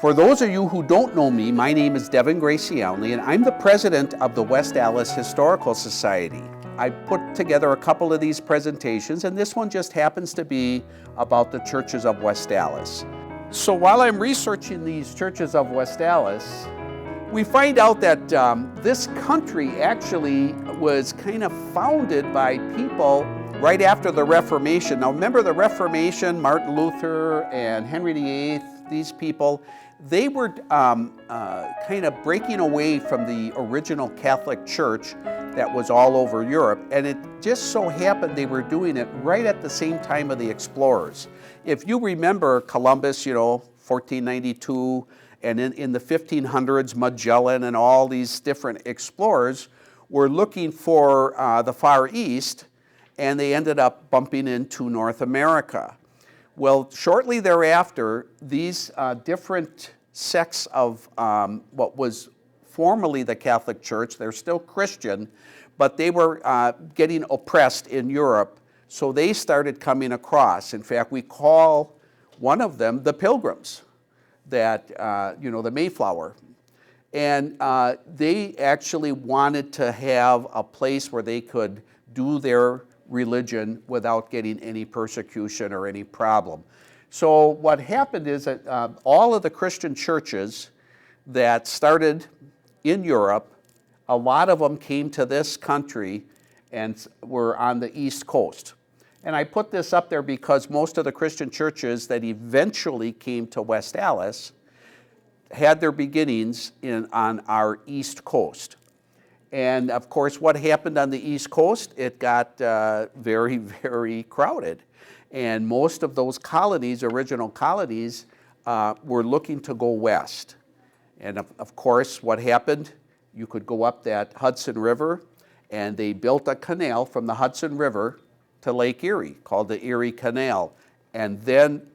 For those of you who don't know me, my name is Devan Gracyalny, and I'm the president of the West Allis Historical Society. I put together a couple of these presentations, and this one just happens to be about the churches of West Allis. So while I'm researching these churches of West Allis, we find out that this country actually was kind of founded by people right after the Reformation. Now remember the Reformation, Martin Luther and Henry VIII, these people, they were kind of breaking away from the original Catholic Church that was all over Europe, and it just so happened they were doing it right at the same time of the explorers. If you remember Columbus, 1492, and in the 1500s, Magellan and all these different explorers were looking for the Far East, and they ended up bumping into North America. Well, shortly thereafter, these different sects of what was formerly the Catholic Church, they're still Christian, but they were getting oppressed in Europe, so they started coming across. In fact, we call one of them the Pilgrims, that, the Mayflower. And they actually wanted to have a place where they could do their religion without getting any persecution or any problem. So what happened is that all of the Christian churches that started in Europe, a lot of them came to this country and were on the East Coast. And I put this up there because most of the Christian churches that eventually came to West Allis had their beginnings on our East Coast. And of course, what happened on the East Coast, it got very, very crowded. And most of those colonies, original colonies, were looking to go west. And of course, what happened, you could go up that Hudson River, and they built a canal from the Hudson River to Lake Erie, called the Erie Canal. And then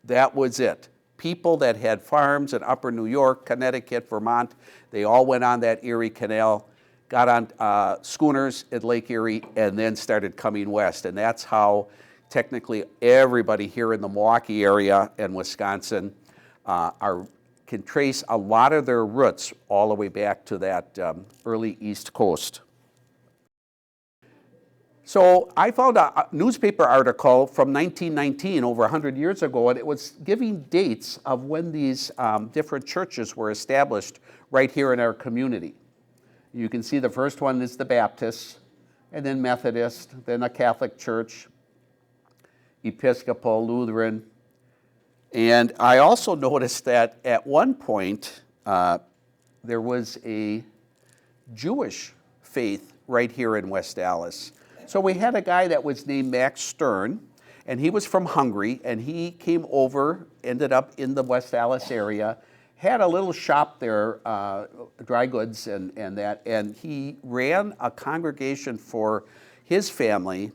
that was it. People that had farms in upper New York, Connecticut, Vermont, they all went on that Erie Canal, got on schooners at Lake Erie, and then started coming west. And that's how technically everybody here in the Milwaukee area and Wisconsin can trace a lot of their roots all the way back to that early East Coast. So I found a newspaper article from 1919, over 100 years ago, and it was giving dates of when these different churches were established right here in our community. You can see the first one is the Baptist, and then Methodist, then a Catholic church, Episcopal, Lutheran. And I also noticed that at one point there was a Jewish faith right here in West Allis. So we had a guy that was named Max Stern, and he was from Hungary, and he came over, ended up in the West Allis area, had a little shop there, dry goods and that, and he ran a congregation for his family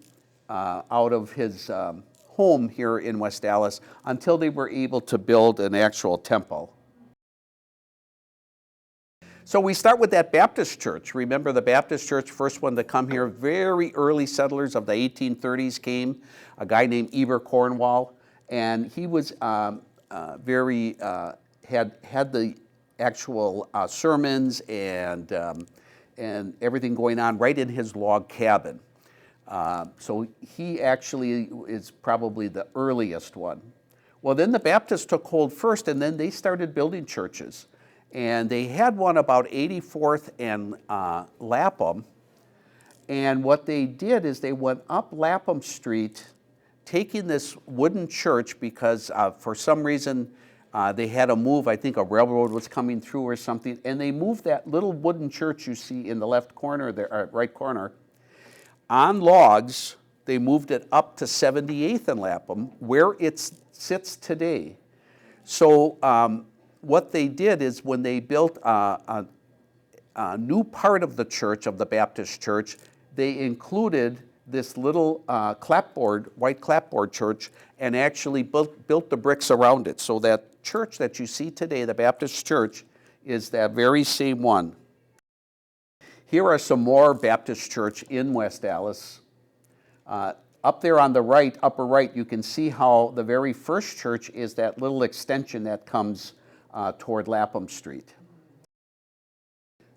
out of his home here in West Allis until they were able to build an actual temple. So we start with that Baptist church. Remember the Baptist church, first one to come here, very early settlers of the 1830s came, a guy named Eber Cornwall, and he was had the actual sermons and everything going on right in his log cabin. So he actually is probably the earliest one. Well, then the Baptists took hold first, and then they started building churches. And they had one about 84th and Lapham. And what they did is they went up Lapham Street, taking this wooden church because for some reason they had to move. I think a railroad was coming through or something. And they moved that little wooden church you see in the left corner, there, right corner, on logs. They moved it up to 78th and Lapham, where it sits today. So what they did is when they built a new part of the church, of the Baptist church, they included this little white clapboard church, and actually built the bricks around it. So that church that you see today, the Baptist church, is that very same one. Here are some more Baptist church in West Allis. Up there on the right, upper right, you can see how the very first church is that little extension that comes toward Lapham Street.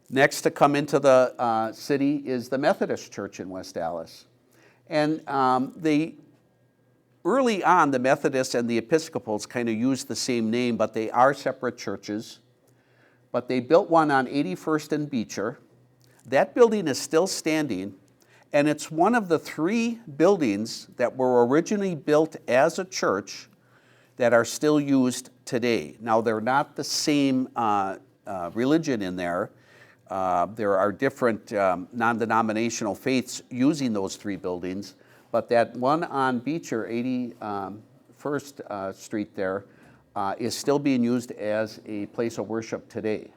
Next to come into the city is the Methodist Church in West Allis. And early on, the Methodists and the Episcopals kind of used the same name, but they are separate churches. But they built one on 81st and Beecher. That building is still standing, and it's one of the 3 buildings that were originally built as a church that are still used today. Now, they're not the same religion in there. There are different non-denominational faiths using those 3 buildings, but that one on Beecher, 81st Street there, is still being used as a place of worship today.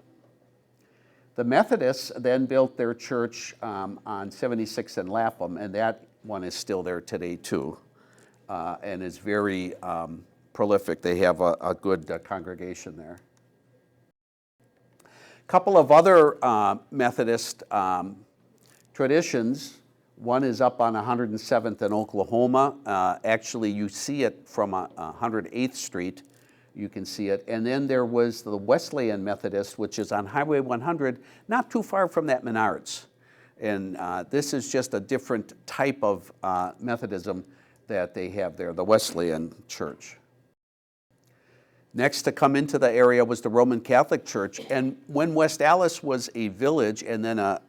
The Methodists then built their church on 76th and Lapham, and that one is still there today too, and is very prolific. They have a good congregation there. Couple of other Methodist traditions. One is up on 107th in Oklahoma. Actually, you see it from 108th Street. You can see it. And then there was the Wesleyan Methodist, which is on Highway 100, not too far from that Menards. And this is just a different type of Methodism that they have there, the Wesleyan Church. Next to come into the area was the Roman Catholic Church. And when West Allis was a village and then a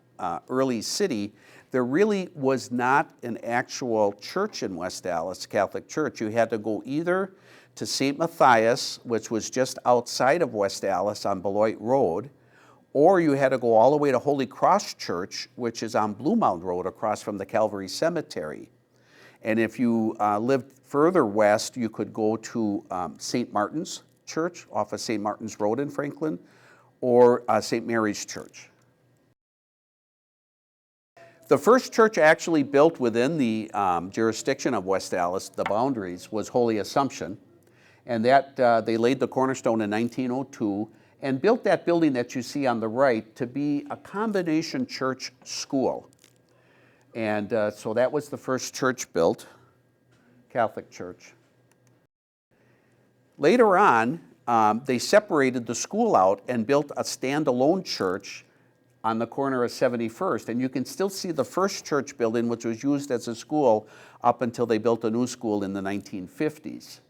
early city, there really was not an actual church in West Allis, Catholic Church. You had to go either to St. Matthias, which was just outside of West Allis on Beloit Road, or you had to go all the way to Holy Cross Church, which is on Blue Mound Road across from the Calvary Cemetery. And if you lived further west, you could go to St. Martin's Church off of St. Martin's Road in Franklin, or St. Mary's Church. The first church actually built within the jurisdiction of West Allis, the boundaries, was Holy Assumption. And that they laid the cornerstone in 1902 and built that building that you see on the right to be a combination church school. And so that was the first church built, Catholic church. Later on, they separated the school out and built a standalone church on the corner of 71st. And you can still see the first church building, which was used as a school up until they built a new school in the 1950s.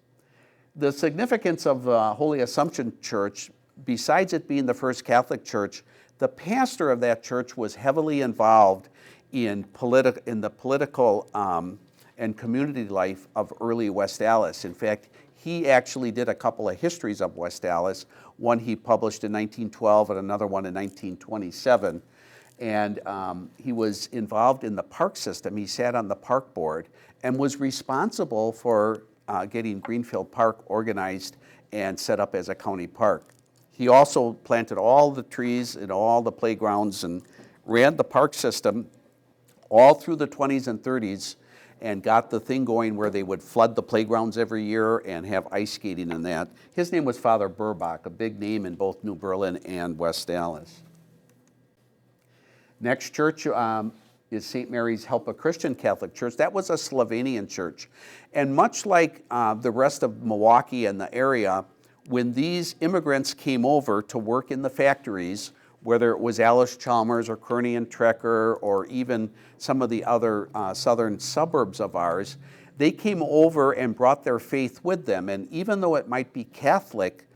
The significance of Holy Assumption Church, besides it being the first Catholic church, the pastor of that church was heavily involved in the political and community life of early West Allis. In fact, he actually did a couple of histories of West Allis. One he published in 1912 and another one in 1927. And he was involved in the park system. He sat on the park board and was responsible for getting Greenfield Park organized and set up as a county park. He also planted all the trees in all the playgrounds and ran the park system all through the 20s and 30s and got the thing going where they would flood the playgrounds every year and have ice skating and that. His name was Father Burbach, a big name in both New Berlin and West Allis. Next church is St. Mary's Help a Christian Catholic Church. That was a Slovenian church. And much like the rest of Milwaukee and the area, when these immigrants came over to work in the factories, whether it was Allis Chalmers or Kearney and Trecker or even some of the other southern suburbs of ours, they came over and brought their faith with them. And even though it might be Catholic,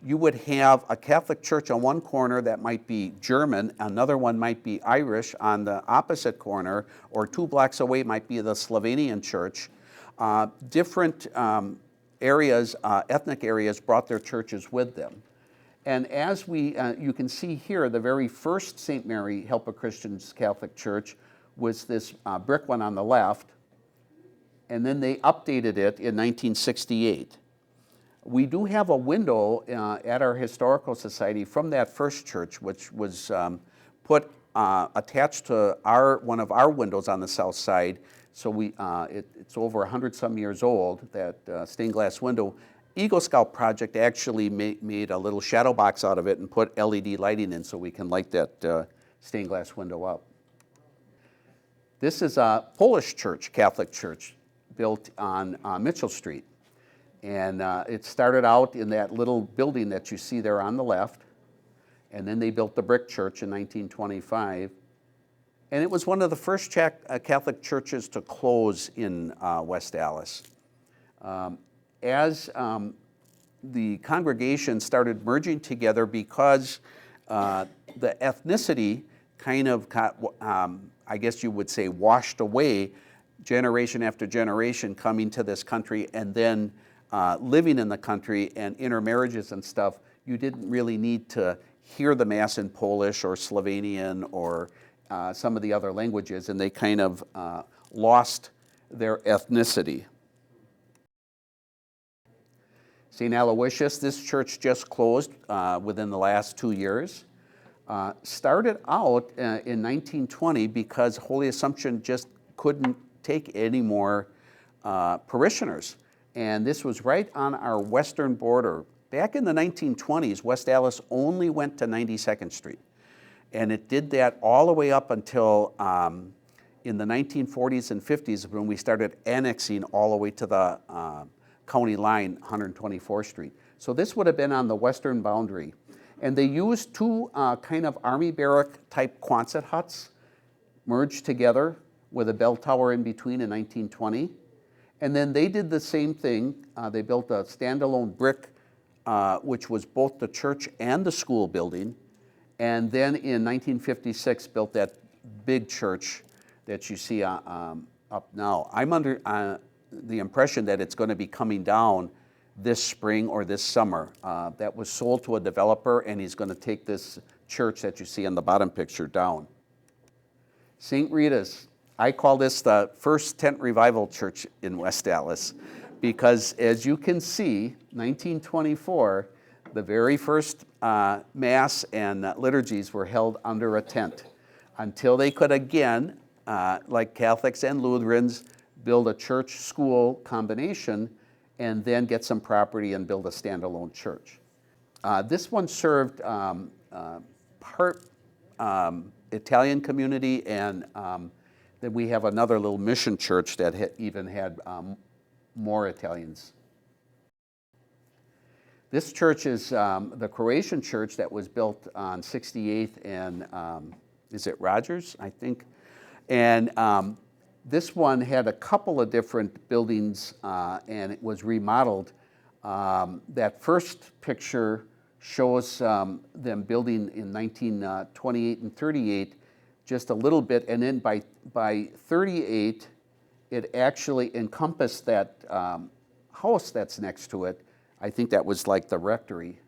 you would have a Catholic church on one corner that might be German, another one might be Irish on the opposite corner, or 2 blocks away might be the Slovenian church. Different areas, ethnic areas, brought their churches with them. And as you can see here, the very first St. Mary Help a Christian Catholic Church was this brick one on the left, and then they updated it in 1968. We do have a window at our Historical Society from that first church, which was put attached to one of our windows on the south side. So it's over 100-some years old, that stained glass window. Eagle Scout Project actually made a little shadow box out of it and put LED lighting in so we can light that stained glass window up. This is a Polish church, Catholic church, built on Mitchell Street. And it started out in that little building that you see there on the left, and then they built the brick church in 1925. And it was one of the first Catholic churches to close in West Allis. As the congregation started merging together because the ethnicity kind of got, I guess you would say, washed away generation after generation coming to this country and then living in the country and intermarriages and stuff, you didn't really need to hear the Mass in Polish or Slovenian or some of the other languages, and they kind of lost their ethnicity. St. Aloysius, this church just closed within the last 2 years. Started out in 1920 because Holy Assumption just couldn't take any more parishioners. And this was right on our western border. Back in the 1920s, West Allis only went to 92nd Street. And it did that all the way up until in the 1940s and 50s when we started annexing all the way to the county line, 124th Street. So this would have been on the western boundary. And they used two kind of army barrack type Quonset huts merged together with a bell tower in between in 1920. And then they did the same thing. They built a standalone brick, which was both the church and the school building. And then in 1956 built that big church that you see up now. I'm under the impression that it's going to be coming down this spring or this summer. That was sold to a developer, and he's going to take this church that you see on the bottom picture down. St. Rita's, I call this the first tent revival church in West Allis because as you can see, 1924, the very first Mass and liturgies were held under a tent until they could again, like Catholics and Lutherans, build a church-school combination and then get some property and build a standalone church. This one served part Italian community, and then we have another little mission church that even had more Italians. This church is the Croatian church that was built on 68th and, is it Rogers, I think? And this one had a couple of different buildings and it was remodeled. That first picture shows them building in 1928 and 38 just a little bit, and then by 38 it actually encompassed that house that's next to it. I think that was like the rectory.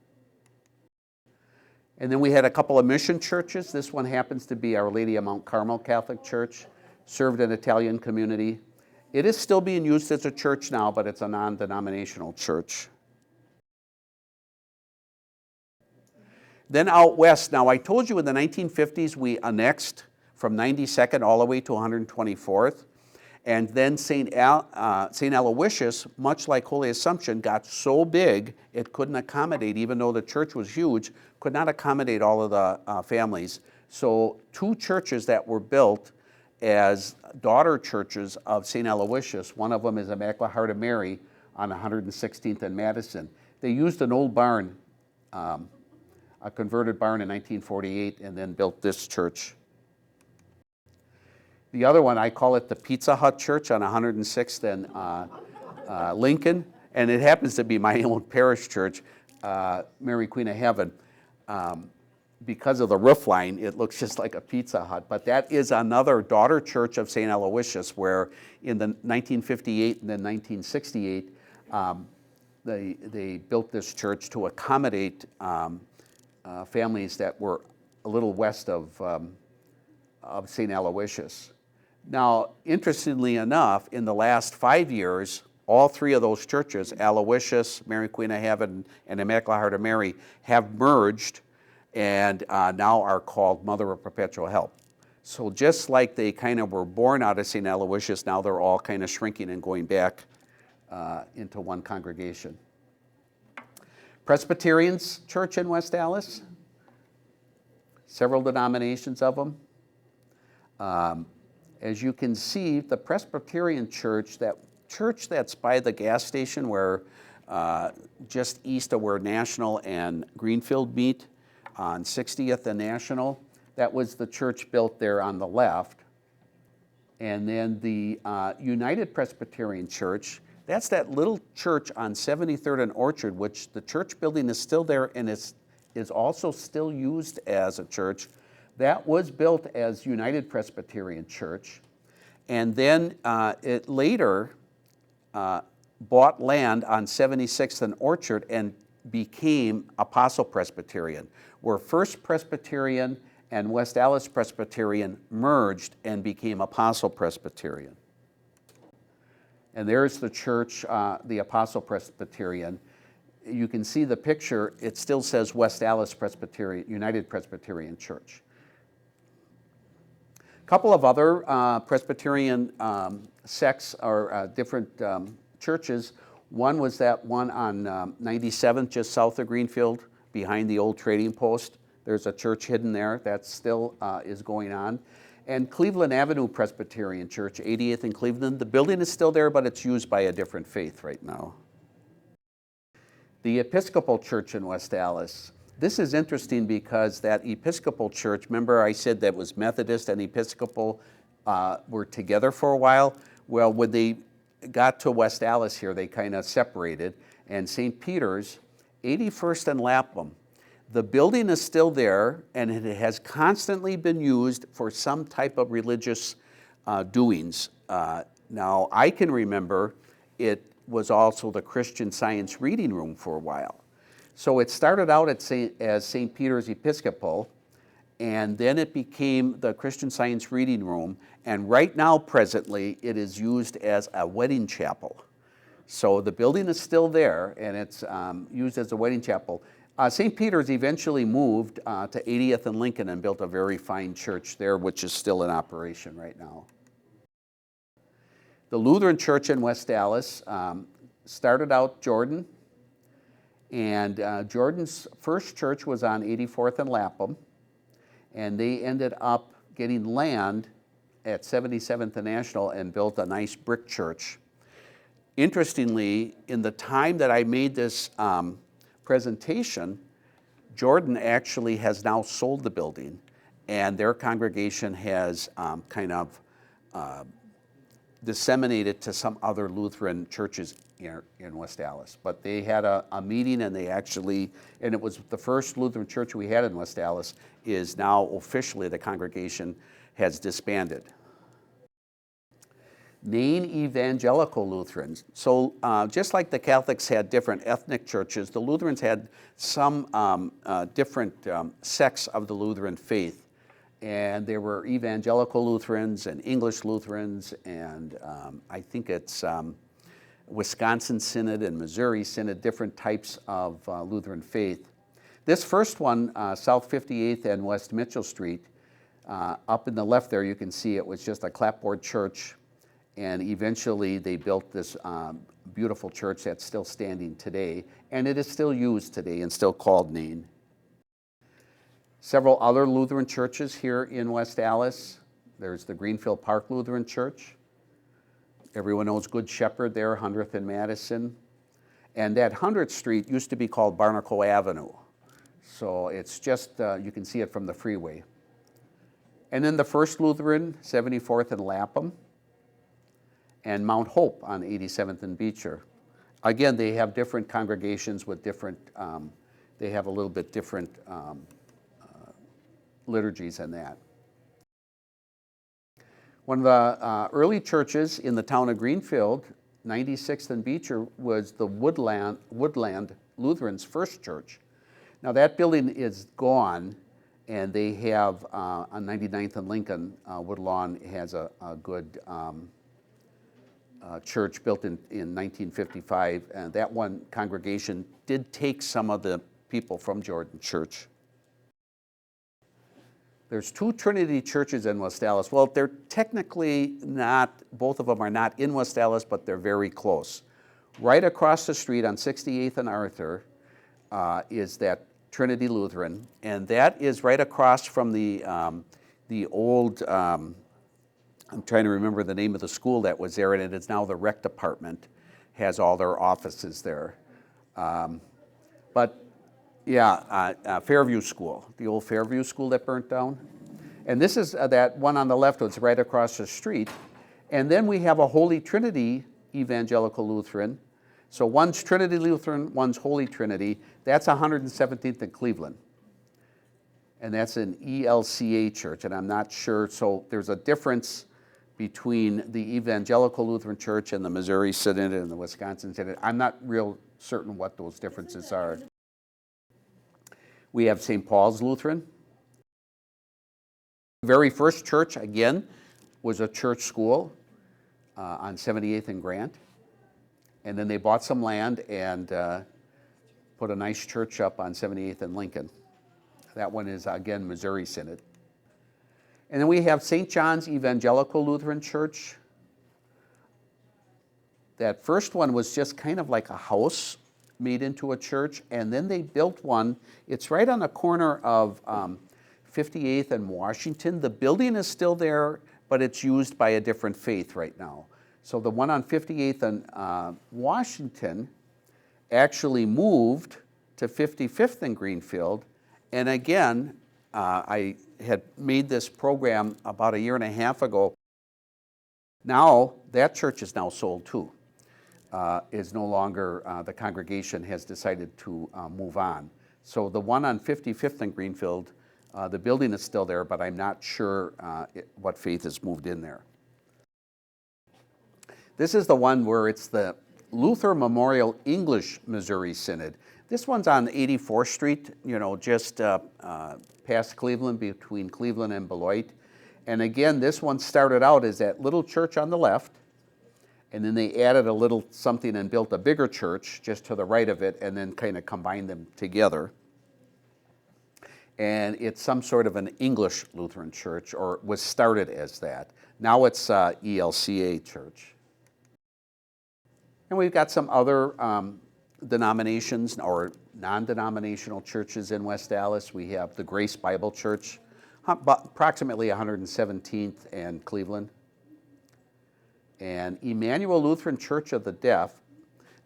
And then we had a couple of mission churches. This one happens to be Our Lady of Mount Carmel Catholic Church, served an Italian community. It is still being used as a church now, but it's a non-denominational church. Then out west, now I told you in the 1950s we annexed from 92nd all the way to 124th. And then St. Aloysius, much like Holy Assumption, got so big it couldn't accommodate, even though the church was huge, could not accommodate all of the families. So two churches that were built as daughter churches of St. Aloysius, one of them is Immaculate Heart of Mary on 116th and Madison. They used an old barn, a converted barn in 1948, and then built this church. The other one, I call it the Pizza Hut Church on 106th and Lincoln, and it happens to be my own parish church, Mary Queen of Heaven. Because of the roof line, it looks just like a Pizza Hut, but that is another daughter church of St. Aloysius, where in the 1958 and then 1968, they built this church to accommodate families that were a little west of St. Aloysius. Now, interestingly enough, in the last 5 years, all three of those churches, Aloysius, Mary Queen of Heaven, and Immaculate Heart of Mary, have merged and now are called Mother of Perpetual Help. So just like they kind of were born out of St. Aloysius, now they're all kind of shrinking and going back into one congregation. Presbyterians Church in West Allis, several denominations of them. As you can see, the Presbyterian church, that church that's by the gas station where just east of where National and Greenfield meet on 60th and National. That was the church built there on the left. And then the United Presbyterian Church, that's that little church on 73rd and Orchard, which the church building is still there and is also still used as a church. That was built as United Presbyterian Church. And then it later bought land on 76th and Orchard and became Apostle Presbyterian, where First Presbyterian and West Allis Presbyterian merged and became Apostle Presbyterian. And there's the church, the Apostle Presbyterian. You can see the picture, it still says West Allis Presbyterian, United Presbyterian Church. A couple of other Presbyterian sects or different churches. One was that one on 97th, just south of Greenfield, behind the old trading post. There's a church hidden there that still is going on. And Cleveland Avenue Presbyterian Church, 88th in Cleveland. The building is still there, but it's used by a different faith right now. The Episcopal Church in West Allis. This is interesting because that Episcopal church, remember I said that was Methodist and Episcopal were together for a while? Well, when they got to West Allis here, they kind of separated. And St. Peter's, 81st and Lapham. The building is still there, and it has constantly been used for some type of religious doings. Now, I can remember it was also the Christian Science Reading Room for a while. So it started out as St. Peter's Episcopal, and then it became the Christian Science Reading Room, and right now, presently, it is used as a wedding chapel. So the building is still there, and it's used as a wedding chapel. St. Peter's eventually moved to 80th and Lincoln and built a very fine church there, which is still in operation right now. The Lutheran Church in West Allis started out Jordan, and Jordan's first church was on 84th and Lapham, and they ended up getting land at 77th and National and built a nice brick church. Interestingly, in the time that I made this presentation, Jordan actually has now sold the building, and their congregation has kind of disseminated to some other Lutheran churches in West Allis. But they had a meeting, and they actually, and it was the first Lutheran church we had in West Allis, is now officially the congregation has disbanded. Nain Evangelical Lutherans. So just like the Catholics had different ethnic churches, the Lutherans had some different sects of the Lutheran faith. And there were Evangelical Lutherans and English Lutherans, and I think it's Wisconsin Synod and Missouri Synod, different types of Lutheran faith. This first one, South 58th and West Mitchell Street, up in the left there you can see it was just a clapboard church. And eventually they built this beautiful church that's still standing today, and it is still used today and still called Nain. Several other Lutheran churches here in West Allis. There's the Greenfield Park Lutheran Church. Everyone knows Good Shepherd there, 100th and Madison. And that 100th Street used to be called Barnacle Avenue. So it's just, you can see it from the freeway. And then the First Lutheran, 74th and Lapham, and Mount Hope on 87th and Beecher. Again, they have different congregations with different, they have a little bit different liturgies and that. One of the early churches in the town of Greenfield, 96th and Beecher, was the Woodland Lutherans' first church. Now that building is gone, and they have on 99th and Lincoln, Woodlawn has a good church built in 1955, and that one congregation did take some of the people from Jordan Church. There's two Trinity churches in West Allis. Well, they're technically not, both of them are not in West Allis, but they're very close. Right across the street on 68th and Arthur is that Trinity Lutheran, and that is right across from the old, I'm trying to remember the name of the school that was there, and it is now the rec department, has all their offices there. But yeah, Fairview School, the old Fairview School that burnt down. And this is that one on the left, it's right across the street. And then we have a Holy Trinity Evangelical Lutheran. So one's Trinity Lutheran, one's Holy Trinity. That's 117th in Cleveland. And that's an ELCA church, and I'm not sure, so there's a difference between the Evangelical Lutheran Church and the Missouri Synod and the Wisconsin Synod. I'm not real certain what those differences are. We have St. Paul's Lutheran. The very first church, again, was a church school on 78th and Grant. And then they bought some land and put a nice church up on 78th and Lincoln. That one is, again, Missouri Synod. And then we have St. John's Evangelical Lutheran Church. That first one was just kind of like a house made into a church, and then they built one. It's right on the corner of 58th and Washington. The building is still there, but it's used by a different faith right now. So the one on 58th and Washington actually moved to 55th and Greenfield. And again, I had made this program about 1.5 years ago. Now, that church is now sold too. Is no longer, the congregation has decided to move on. So the one on 55th and Greenfield, the building is still there, but I'm not sure what faith has moved in there. This is the one where it's the Luther Memorial English Missouri Synod. This one's on 84th Street, you know, just past Cleveland, between Cleveland and Beloit. And again, this one started out as that little church on the left, and then they added a little something and built a bigger church just to the right of it, and then kind of combined them together. And it's some sort of an English Lutheran church, or was started as that. Now it's ELCA church. And we've got some other denominations or non-denominational churches in West Allis. We have the Grace Bible Church, approximately 117th and Cleveland. And Emmanuel Lutheran Church of the Deaf.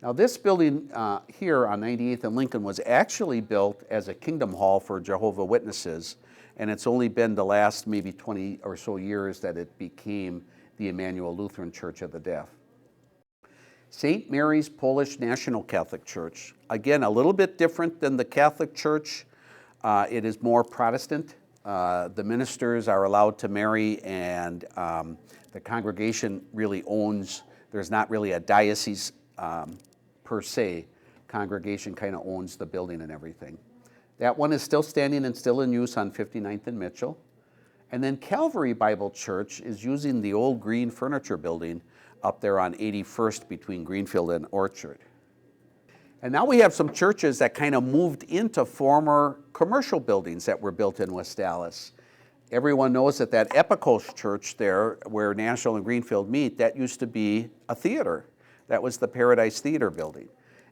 Now this building here on 98th and Lincoln was actually built as a kingdom hall for Jehovah's Witnesses, and it's only been the last maybe 20 or so years that it became the Emmanuel Lutheran Church of the Deaf. St. Mary's Polish National Catholic Church. Again, a little bit different than the Catholic Church. It is more Protestant. The ministers are allowed to marry, and the congregation really owns, there's not really a diocese per se. Congregation kind of owns the building and everything. That one is still standing and still in use on 59th and Mitchell. And then Calvary Bible Church is using the old green furniture building up there on 81st between Greenfield and Orchard. And now we have some churches that kind of moved into former commercial buildings that were built in West Allis. Everyone knows that that Epikos Church there, where National and Greenfield meet, that used to be a theater. That was the Paradise Theater building.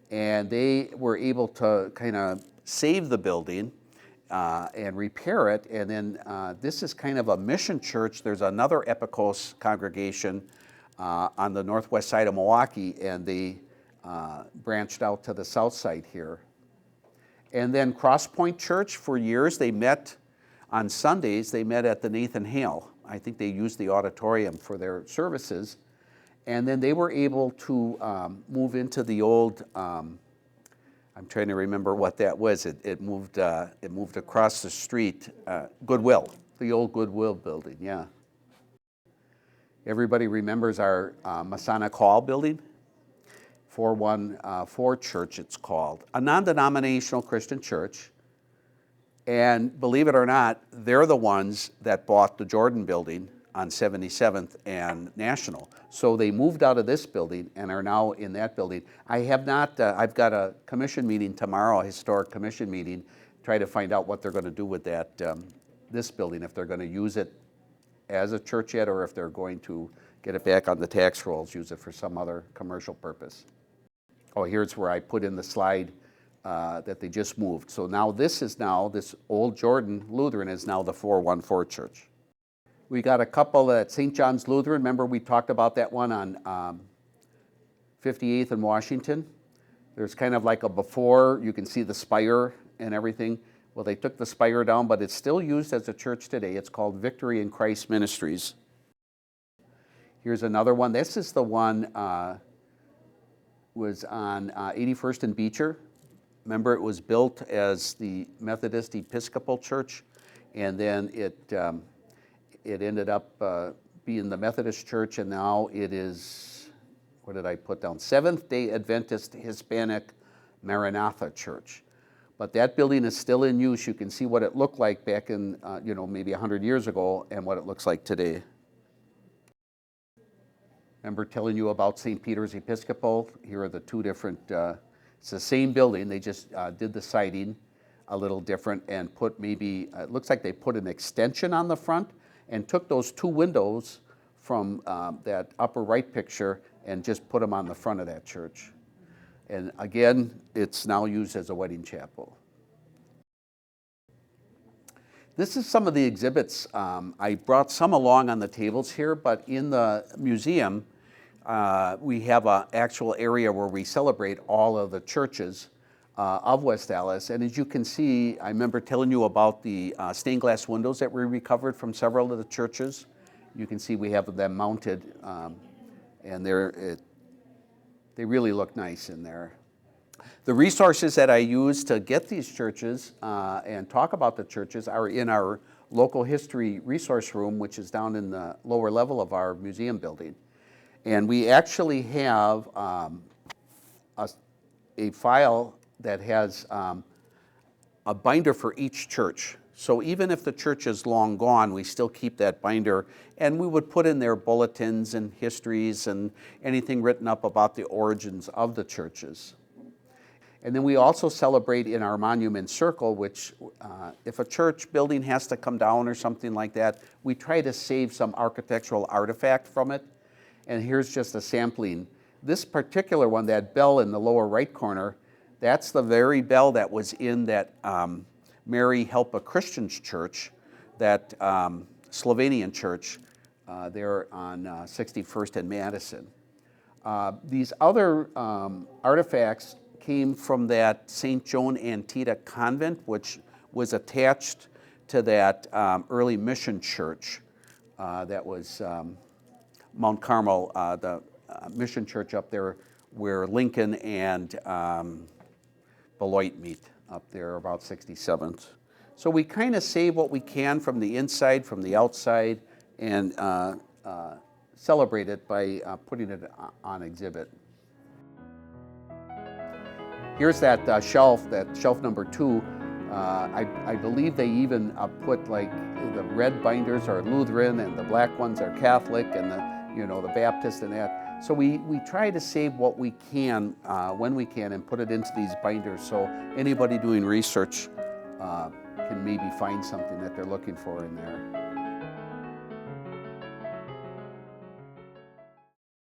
And they were able to kind of save the building and repair it. And then this is kind of a mission church. There's another Epikos congregation on the northwest side of Milwaukee, and they branched out to the south side here. And then Cross Point Church, for years, they met on Sundays, they met at the Nathan Hale. I think they used the auditorium for their services. And then they were able to move into the old, I'm trying to remember what that was. It moved across the street, Goodwill, the old Goodwill building, yeah. Everybody remembers our Masonic Hall building? 414 Church, it's called. A non-denominational Christian church. And believe it or not, they're the ones that bought the Jordan building on 77th and National. So they moved out of this building and are now in that building. I have not, I've got a commission meeting tomorrow, a historic commission meeting, try to find out what they're going to do with that, this building, if they're going to use it as a church yet, or if they're going to get it back on the tax rolls, use it for some other commercial purpose. Oh, here's where I put in the slide that they just moved. So now this old Jordan Lutheran is now the 414 Church. We got a couple at St. John's Lutheran. Remember we talked about that one on 58th and Washington? There's kind of like a before, you can see the spire and everything. Well, they took the spire down, but it's still used as a church today. It's called Victory in Christ Ministries. Here's another one. This is the one was on 81st and Beecher. Remember, it was built as the Methodist Episcopal Church, and then it ended up being the Methodist Church, and now it is, what did I put down? Seventh-day Adventist Hispanic Maranatha Church. But that building is still in use. You can see what it looked like back in, maybe 100 years ago, and what it looks like today. Remember telling you about St. Peter's Episcopal? Here are the two different, it's the same building, they just did the siding a little different and put maybe, it looks like they put an extension on the front and took those two windows from that upper right picture and just put them on the front of that church. And again, it's now used as a wedding chapel. This is some of the exhibits. I brought some along on the tables here, but in the museum, we have an actual area where we celebrate all of the churches of West Allis. And as you can see, I remember telling you about the stained glass windows that we recovered from several of the churches. You can see we have them mounted, and they really look nice in there. The resources that I use to get these churches and talk about the churches are in our local history resource room, which is down in the lower level of our museum building. And we actually have a file that has a binder for each church. So even if the church is long gone, we still keep that binder, and we would put in there bulletins and histories and anything written up about the origins of the churches. And then we also celebrate in our monument circle, which if a church building has to come down or something like that, we try to save some architectural artifact from it. And here's just a sampling. This particular one, that bell in the lower right corner, that's the very bell that was in that Mary Help a Christians church, that Slovenian church there on 61st and Madison. These other artifacts came from that St. Joan Antietam convent, which was attached to that early mission church that was Mount Carmel, the mission church up there where Lincoln and Beloit meet up there about 67th. So we kind of save what we can from the inside, from the outside, and celebrate it by putting it on exhibit. Here's that shelf number 2. I believe they even put like the red binders are Lutheran and the black ones are Catholic, and the Baptist and that. So we try to save what we can when we can and put it into these binders so anybody doing research can maybe find something that they're looking for in there.